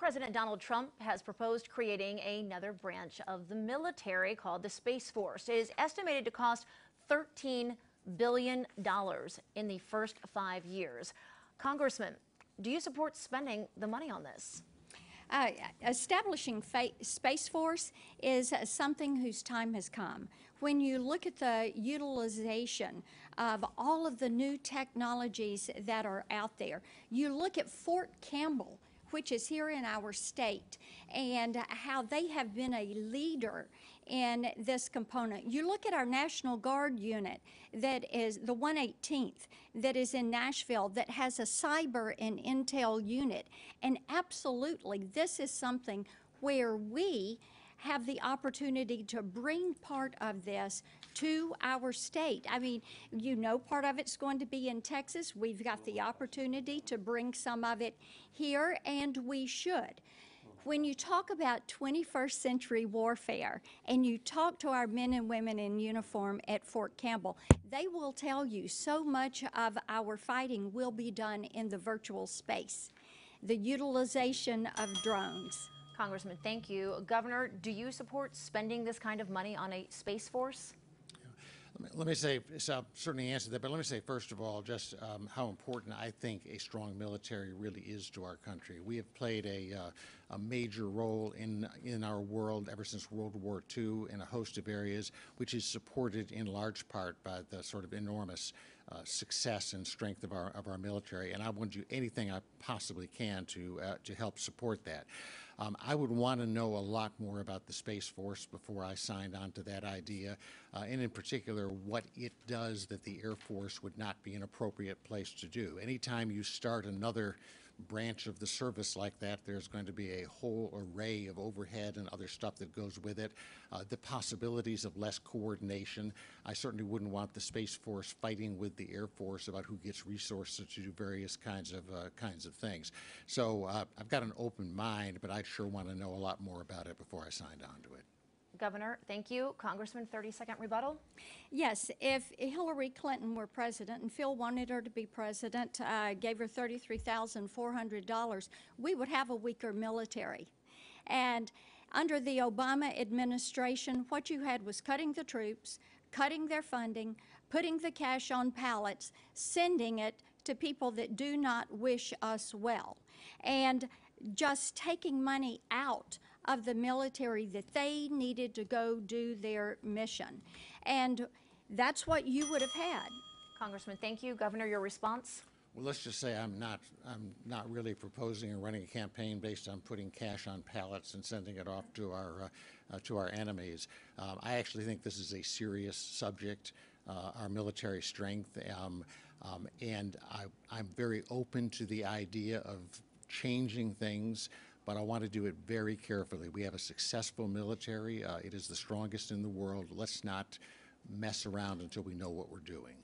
President Donald Trump has proposed creating another branch of the military called the Space Force. It is estimated to cost $13 billion in the first 5 years. Congressman, do you support spending the money on this? Establishing Space Force is something whose time has come. When you look at the utilization of all of the new technologies that are out there, you look at Fort Campbell, which is here in our state, and how they have been a leader in this component. You look at our National Guard unit, that is the 118th, that is in Nashville, that has a cyber and intel unit, and absolutely this is something where we have the opportunity to bring part of this to our state. I mean, you know, part of it's going to be in Texas. We've got the opportunity to bring some of it here, and we should. When you talk about 21st century warfare and you talk to our men and women in uniform at Fort Campbell, they will tell you so much of our fighting will be done in the virtual space. The utilization of drones. Congressman, thank you. Governor, do you support spending this kind of money on a Space Force? Let me say, so I'll certainly answer that, but let me say first of all just how important I think a strong military really is to our country. We have played a major role in our world ever since World War II in a host of areas, which is supported in large part by the sort of enormous success and strength of our military, and I want to do anything I possibly can to help support that. I would want to know a lot more about the Space Force before I signed on to that idea, and in particular what it does that the Air Force would not be an appropriate place to do. Anytime you start another branch of the service like that, there's going to be a whole array of overhead and other stuff that goes with it. The possibilities of less coordination. I certainly wouldn't want the Space Force fighting with the Air Force about who gets resources to do various kinds of things. So I've got an open mind, but I sure want to know a lot more about it before I signed on to it. Governor, thank you. Congressman, 30-second rebuttal. Yes, if Hillary Clinton were president and Phil wanted her to be president, gave her $33,400, we would have a weaker military. And under the Obama administration, what you had was cutting the troops, cutting their funding, putting the cash on pallets, sending it to people that do not wish us well, and just taking money out of the military that they needed to go do their mission. And that's what you would have had. Congressman, thank you. Governor, your response? Well, let's just say I'm not really proposing or running a campaign based on putting cash on pallets and sending it off to our enemies. I actually think this is a serious subject, our military strength, and I'm very open to the idea of changing things, but I want to do it very carefully. We have a successful military. It is the strongest in the world. Let's not mess around until we know what we're doing.